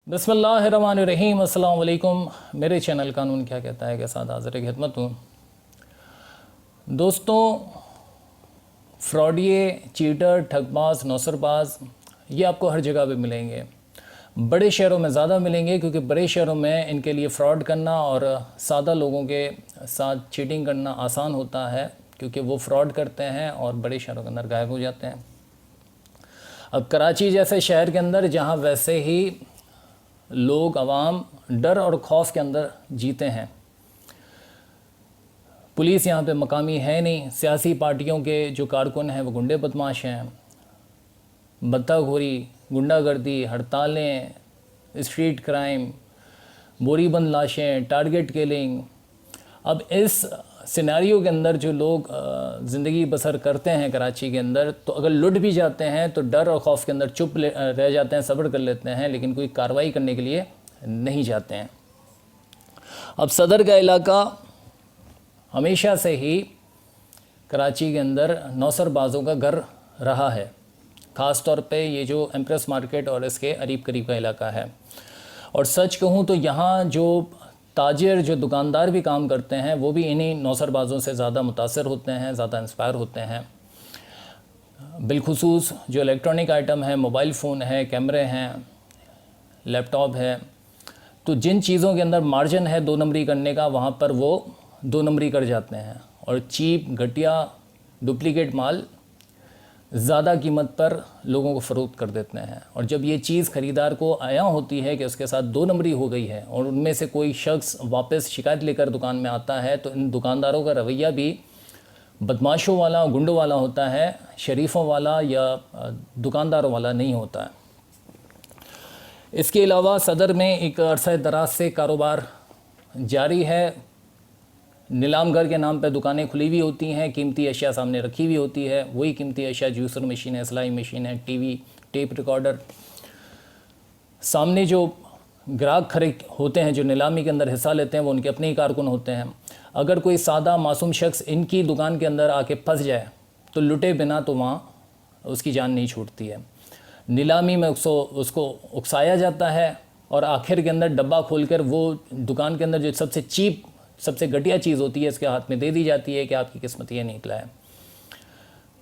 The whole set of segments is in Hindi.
बिस्मिल्लाहिर्रहमानिर्रहीम। अस्सलाम वालेकुम। मेरे चैनल कानून क्या कहता है के साथ हाज़िर खिदमत हूँ। दोस्तों, फ्रॉडिये, चीटर, ठगबाज, नौसरबाज ये आपको हर जगह पे मिलेंगे। बड़े शहरों में ज़्यादा मिलेंगे क्योंकि बड़े शहरों में इनके लिए फ़्रॉड करना और सादा लोगों के साथ चीटिंग करना आसान होता है क्योंकि वो फ्रॉड करते हैं और बड़े शहरों के अंदर गायब हो जाते हैं। अब कराची जैसे शहर के अंदर जहाँ वैसे ही लोग अवाम डर और खौफ के अंदर जीते हैं, पुलिस यहाँ पे मकामी है नहीं, सियासी पार्टियों के जो कारकुन हैं वो गुंडे बदमाश हैं, बत्ताखोरी, गुंडागर्दी, हड़तालें, स्ट्रीट क्राइम, बोरीबंद लाशें, टारगेट किलिंग। अब इस सिनेरियो के अंदर जो लोग ज़िंदगी बसर करते हैं कराची के अंदर, तो अगर लुट भी जाते हैं तो डर और खौफ के अंदर चुप रह जाते हैं, सब्र कर लेते हैं, लेकिन कोई कार्रवाई करने के लिए नहीं जाते हैं। अब सदर का इलाका हमेशा से ही कराची के अंदर नौसरबाज़ों का घर रहा है। ख़ास तौर पे ये जो एम्प्रेस मार्केट और इसके करीब करीब का इलाका है। और सच कहूँ तो यहाँ जो ताजिर, जो दुकानदार भी काम करते हैं वो भी इन्हीं नौसरबाज़ों से ज़्यादा मुतासर होते हैं, ज़्यादा इंस्पायर होते हैं। बिलखुसूस जो इलेक्ट्रॉनिक आइटम है, मोबाइल फ़ोन है, कैमरे हैं, लैपटॉप है, तो जिन चीज़ों के अंदर मार्जिन है 2 नंबरी करने का, वहाँ पर वो 2 नंबरी कर जाते हैं और चीप, घटिया, डुप्लीकेट माल ज़्यादा कीमत पर लोगों को फ़रोख्त कर देते हैं। और जब ये चीज़ ख़रीदार को आया होती है कि उसके साथ 2 नंबरी हो गई है और उनमें से कोई शख्स वापस शिकायत लेकर दुकान में आता है, तो इन दुकानदारों का रवैया भी बदमाशों वाला, गुंडों वाला होता है, शरीफों वाला या दुकानदारों वाला नहीं होता है। इसके अलावा सदर में एक अरसा दराज से कारोबार जारी है। नीलाम घर के नाम पर दुकानें खुली हुई होती हैं, कीमती अशिया सामने रखी हुई होती है। वही कीमती अशिया जूसर मशीन है, सिलाई मशीन है, टीवी, टेप रिकॉर्डर, सामने जो ग्राहक खरीद होते हैं, जो नीलामी के अंदर हिस्सा लेते हैं, वो उनके अपने ही कारकुन होते हैं। अगर कोई सादा मासूम शख्स इनकी दुकान के अंदर आके फंस जाए तो लुटे बिना तो वहाँ उसकी जान नहीं छूटती है। नीलामी में उसको उकसाया जाता है और आखिर के अंदर डब्बा खोलकर वो दुकान के अंदर जो सबसे चीप, सबसे घटिया चीज़ होती है इसके हाथ में दे दी जाती है कि आपकी किस्मत ये निकला है।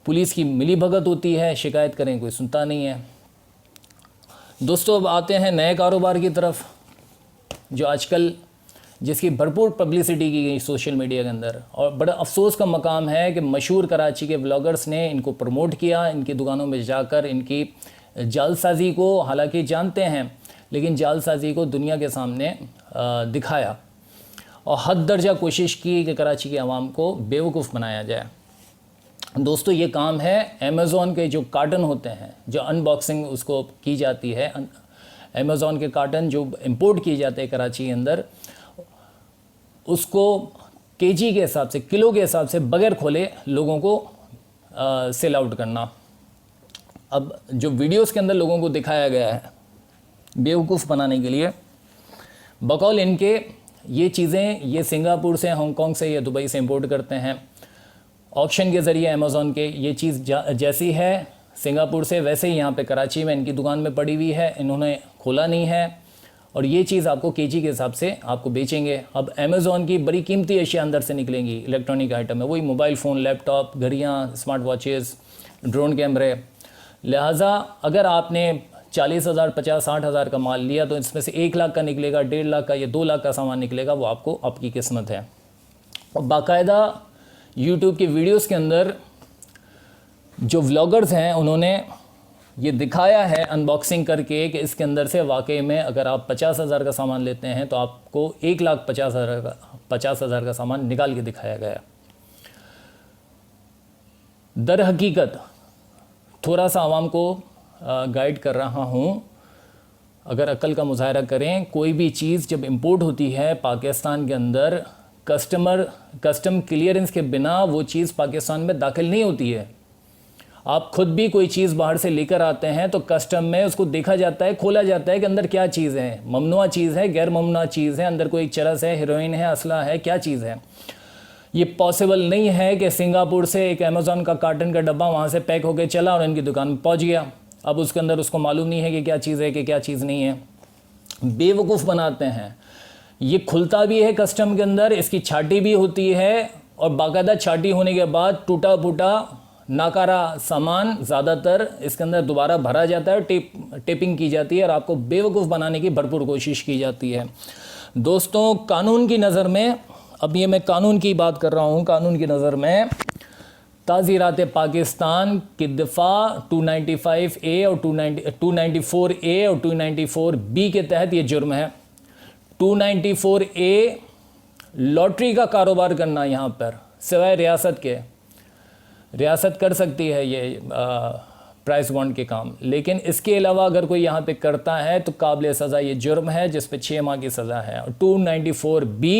पुलिस की मिली भगत होती है, शिकायत करें कोई सुनता नहीं है। दोस्तों, अब आते हैं नए कारोबार की तरफ, जो आजकल जिसकी भरपूर पब्लिसिटी की गई सोशल मीडिया के अंदर। और बड़ा अफसोस का मकाम है कि मशहूर कराची के व्लॉगर्स ने इनको प्रमोट किया, इनकी दुकानों में जाकर इनकी जालसाजी को हालांकि जानते हैं, लेकिन जालसाजी को दुनिया के सामने दिखाया और हद दर्जा कोशिश की कि कराची के आवाम को बेवकूफ़ बनाया जाए। दोस्तों, ये काम है अमेज़ॉन के जो कार्टन होते हैं, जो अनबॉक्सिंग उसको की जाती है, अमेज़ॉन के कार्टन जो इंपोर्ट किए जाते हैं कराची के अंदर, उसको केजी के हिसाब से, किलो के हिसाब से बगैर खोले लोगों को सेल आउट करना। अब जो वीडियोस के अंदर लोगों को दिखाया गया है बेवकूफ़ बनाने के लिए, बकौल इनके ये चीज़ें ये सिंगापुर से, हांगकांग से या दुबई से इंपोर्ट करते हैं ऑक्शन के ज़रिए अमेज़ॉन के। ये चीज़ जैसी है सिंगापुर से, वैसे ही यहाँ पे कराची में इनकी दुकान में पड़ी हुई है, इन्होंने खोला नहीं है और ये चीज़ आपको केजी के हिसाब से आपको बेचेंगे। अब अमेज़ॉन की बड़ी कीमती अशिया अंदर से निकलेंगी, इलेक्ट्रॉनिक आइटम है, वही मोबाइल फ़ोन, लैपटॉप, घड़ियाँ, स्मार्ट वॉचेस, ड्रोन कैमरे। लिहाजा अगर आपने 40,000, 50, 60,000 का माल लिया तो इसमें से 1 लाख का निकलेगा, 1.5 लाख का या 2 लाख का सामान निकलेगा, वो आपको आपकी किस्मत है। और बाकायदा यूट्यूब की वीडियोस के अंदर जो व्लॉगर्स हैं उन्होंने ये दिखाया है अनबॉक्सिंग करके कि इसके अंदर से वाकई में अगर आप 50,000 का सामान लेते हैं तो आपको 1,50,000 का सामान निकाल के दिखाया गया। दर हकीकत थोड़ा सा आवाम को गाइड कर रहा हूँ, अगर अक्ल का मुजाहरा करें। कोई भी चीज़ जब इंपोर्ट होती है पाकिस्तान के अंदर, कस्टम क्लियरेंस के बिना वो चीज़ पाकिस्तान में दाखिल नहीं होती है। आप खुद भी कोई चीज़ बाहर से लेकर आते हैं तो कस्टम में उसको देखा जाता है, खोला जाता है कि अंदर क्या चीज़ है, ममनुआ चीज़ है, गैर ममनुआ चीज़ है, अंदर कोई चरस है, हेरोइन है, असला है, क्या चीज़ है। ये पॉसिबल नहीं है कि सिंगापुर से एक अमेज़ॉन का कार्टन का डब्बा वहाँ से पैक होकर चला और इनकी दुकान में पहुँच गया। अब उसके अंदर उसको मालूम नहीं है कि क्या चीज़ है कि क्या चीज़ नहीं है। बेवकूफ़ बनाते हैं। ये खुलता भी है कस्टम के अंदर, इसकी छाटी भी होती है और बाकायदा छाटी होने के बाद टूटा फूटा नाकारा सामान ज़्यादातर इसके अंदर दोबारा भरा जाता है, टेपिंग की जाती है और आपको बेवकूफ़ बनाने की भरपूर कोशिश की जाती है। दोस्तों, कानून की नज़र में, अब ये मैं कानून की बात कर रहा हूँ, कानून की नज़र में ताज़ीरात पाकिस्तान की दफ़ा 295A और 294A और 294B के तहत ये जुर्म है। 294A लॉटरी का कारोबार करना, यहाँ पर सिवाय रियासत के, रियासत कर सकती है ये प्राइस बॉन्ड के काम, लेकिन इसके अलावा अगर कोई यहाँ पे करता है तो काबिल सज़ा ये जुर्म है जिस पे 6 माह की सज़ा है। और 294B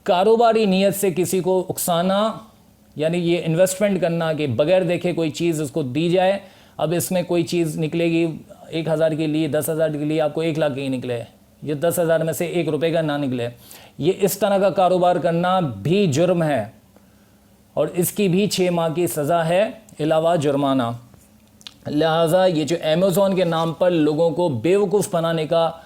कारोबारी नीयत से किसी को उकसाना, यानी ये इन्वेस्टमेंट करना कि बगैर देखे कोई चीज़ उसको दी जाए। अब इसमें कोई चीज़ निकलेगी 1000 के लिए, 10,000 के लिए आपको 1 लाख की निकले, ये 10,000 में से 1 रुपये का ना निकले, ये इस तरह का कारोबार करना भी जुर्म है और इसकी भी 6 माह की सज़ा है अलावा जुर्माना। लिहाजा ये जो अमेज़ॉन के नाम पर लोगों को बेवकूफ़ बनाने का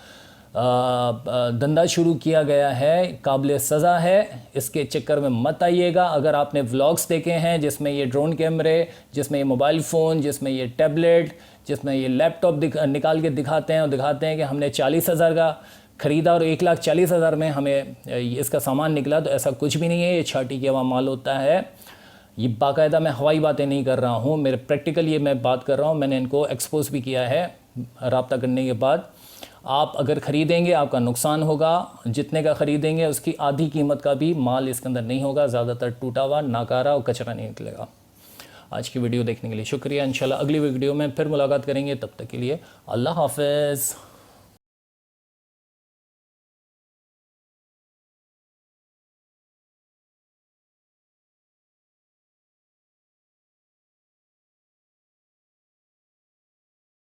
धंधा शुरू किया गया है, काबिल सज़ा है, इसके चक्कर में मत आइएगा। अगर आपने व्लॉग्स देखे हैं जिसमें ये ड्रोन कैमरे, जिसमें ये मोबाइल फ़ोन, जिसमें ये टैबलेट, जिसमें ये लैपटॉप निकाल के दिखाते हैं और दिखाते हैं कि हमने 40,000 का ख़रीदा और 1,40,000 में हमें इसका सामान निकला, तो ऐसा कुछ भी नहीं है। ये छाटी के वहाँ माल होता है। ये बाकायदा मैं हवाई बातें नहीं कर रहा हूँ, मेरे प्रैक्टिकल ये मैं बात कर रहा हूँ। मैंने इनको एक्सपोज भी किया है राब्ता करने के बाद। आप अगर ख़रीदेंगे आपका नुकसान होगा, जितने का ख़रीदेंगे उसकी आधी कीमत का भी माल इसके अंदर नहीं होगा, ज़्यादातर टूटा हुआ, नाकारा और कचरा नहीं निकलेगा। आज की वीडियो देखने के लिए शुक्रिया। इंशाल्लाह अगली वीडियो में फिर मुलाकात करेंगे, तब तक के लिए अल्लाह हाफ़िज़।